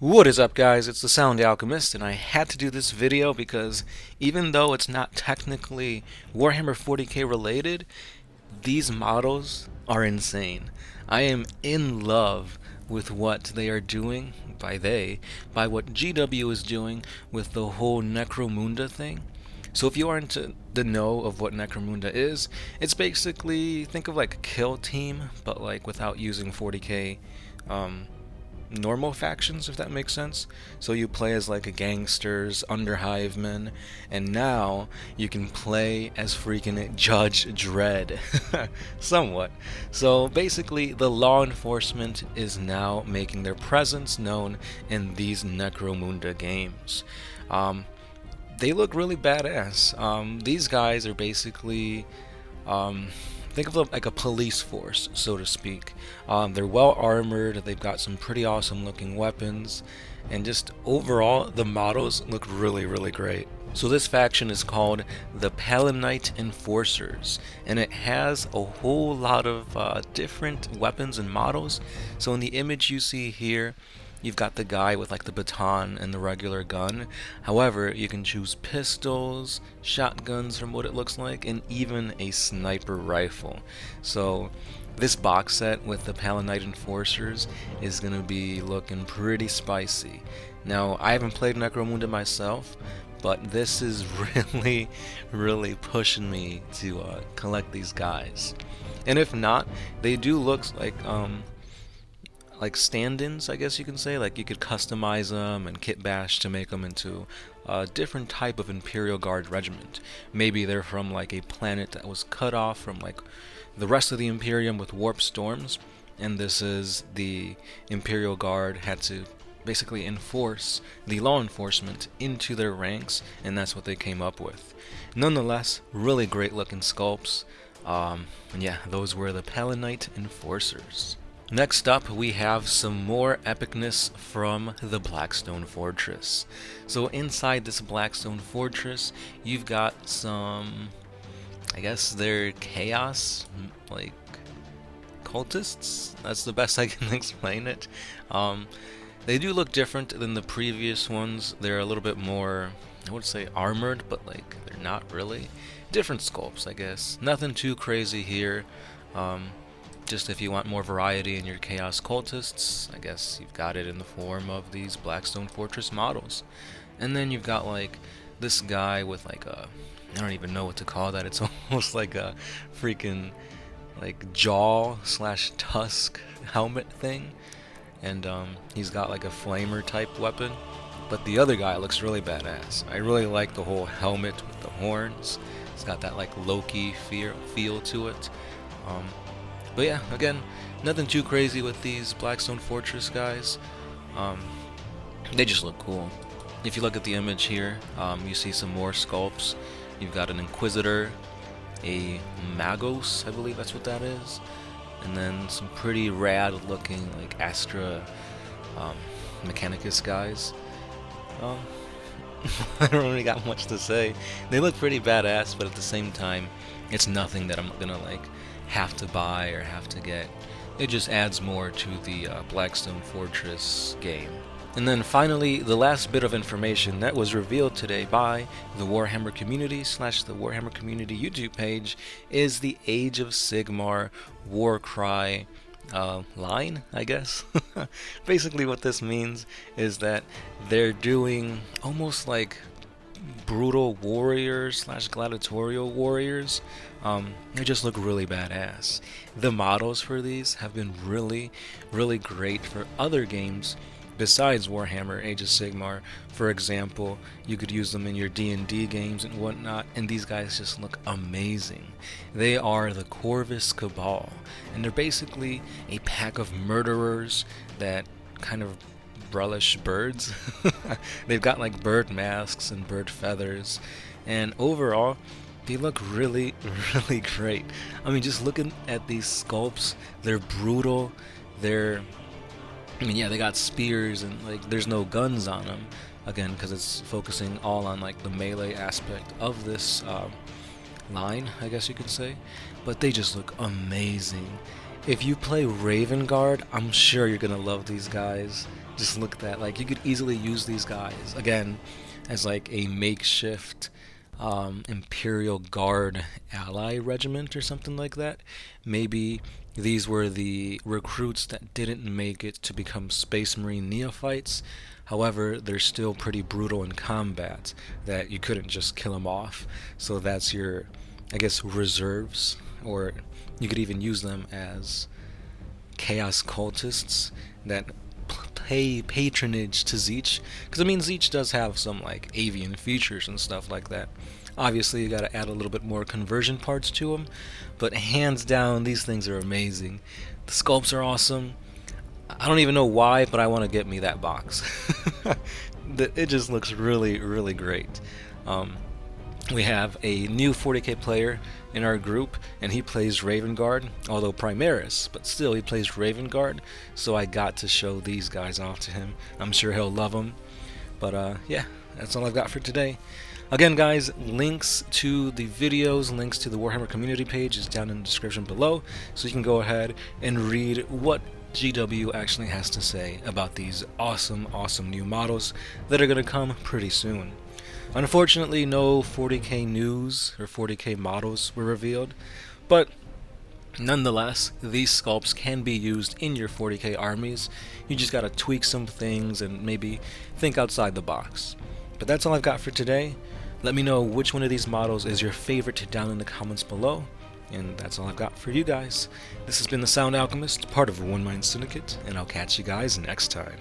What is up, guys? It's the Sound Alchemist, and I had to do this video because even though it's not technically Warhammer 40k related, these models are insane. I am in love with what they are doing, by what GW is doing with the whole Necromunda thing. So if you aren't in the know of what Necromunda is, it's basically, think of like a kill team, but like without using 40k normal factions, if that makes sense. So you play as like a gangsters, underhivemen, and now you can play as freaking Judge Dredd. Somewhat. So basically, the law enforcement is now making their presence known in these Necromunda games. They look really badass. These guys are basically think of them like a police force, so to speak. They're well armored, they've got some pretty awesome looking weapons, and just overall, the models look really, really great. So this faction is called the Palin Enforcers, and it has a whole lot of different weapons and models. So in the image you see here, you've got the guy with like the baton and the regular gun. However, you can choose pistols, shotguns from what it looks like, and even a sniper rifle. So this box set with the Palin Enforcers is going to be looking pretty spicy. Now, I haven't played Necromunda myself, but this is really, really pushing me to collect these guys. And if not, they do look like stand-ins, I guess you can say. Like you could customize them and kit bash to make them into a different type of Imperial Guard regiment. Maybe they're from like a planet that was cut off from like the rest of the Imperium with warp storms, and this is the Imperial Guard had to basically enforce the law enforcement into their ranks, and that's what they came up with. Nonetheless, really great looking sculpts. And yeah, those were the Palin Enforcers. Next up, we have some more epicness from the Blackstone Fortress. So inside this Blackstone Fortress, you've got some, I guess they're chaos, like, cultists? That's the best I can explain it. They do look different than the previous ones. They're a little bit more, I would say armored, but like, they're not really. Different sculpts, I guess. Nothing too crazy here. Just if you want more variety in your Chaos Cultists, I guess you've got it in the form of these Blackstone Fortress models. And then you've got like this guy with like a, I don't even know what to call that, it's almost like a freaking like jaw slash tusk helmet thing. And he's got like a flamer type weapon. But the other guy looks really badass. I really like the whole helmet with the horns. It's got that like Loki feel to it. But yeah, again, nothing too crazy with these Blackstone Fortress guys. They just look cool. If you look at the image here, you see some more sculpts. You've got an Inquisitor, a Magos, I believe that's what that is, and then some pretty rad looking like Astra Mechanicus guys. I don't really got much to say. They look pretty badass, but at the same time, it's nothing that I'm gonna like have to buy or have to get. It just adds more to the Blackstone Fortress game. And then finally, the last bit of information that was revealed today by the Warhammer community / the Warhammer community YouTube page is the Age of Sigmar Warcry line, I guess. Basically what this means is that they're doing almost like brutal warriors / gladiatorial warriors. They just look really badass. The models for these have been really, really great for other games besides Warhammer Age of Sigmar. For example, you could use them in your D&D games and whatnot, and these guys just look amazing. They are the Corvus Cabal, and they're basically a pack of murderers that kind of relish birds. They've got like bird masks and bird feathers, and overall they look really, really great. I mean, just looking at these sculpts, they're brutal. They got spears and like there's no guns on them, again because it's focusing all on like the melee aspect of this line, I guess you could say. But they just look amazing. If you play Raven Guard, I'm sure you're gonna love these guys. Just look at that. Like, you could easily use these guys again as like a makeshift Imperial Guard ally regiment or something like that. Maybe these were the recruits that didn't make it to become Space Marine neophytes. However, they're still pretty brutal in combat, that you couldn't just kill them off. So that's your, I guess, reserves, or you could even use them as Chaos Cultists that pay patronage to Zeech. Because, I mean, Zeech does have some, like, avian features and stuff like that. Obviously, you gotta add a little bit more conversion parts to them, but hands down, these things are amazing. The sculpts are awesome. I don't even know why, but I want to get me that box. It just looks really, really great. We have a new 40k player in our group, and he plays Raven Guard, although Primaris, but still he plays Raven Guard, so I got to show these guys off to him. I'm sure he'll love them. But yeah, that's all I've got for today. Again, guys, links to the videos, links to the Warhammer community page is down in the description below, so you can go ahead and read what GW actually has to say about these awesome, awesome new models that are going to come pretty soon. Unfortunately, no 40k news or 40k models were revealed, but nonetheless, these sculpts can be used in your 40k armies. You just gotta tweak some things and maybe think outside the box. But that's all I've got for today. Let me know which one of these models is your favorite down in the comments below. And that's all I've got for you guys. This has been the Sound Alchemist, part of One Mind Syndicate, and I'll catch you guys next time.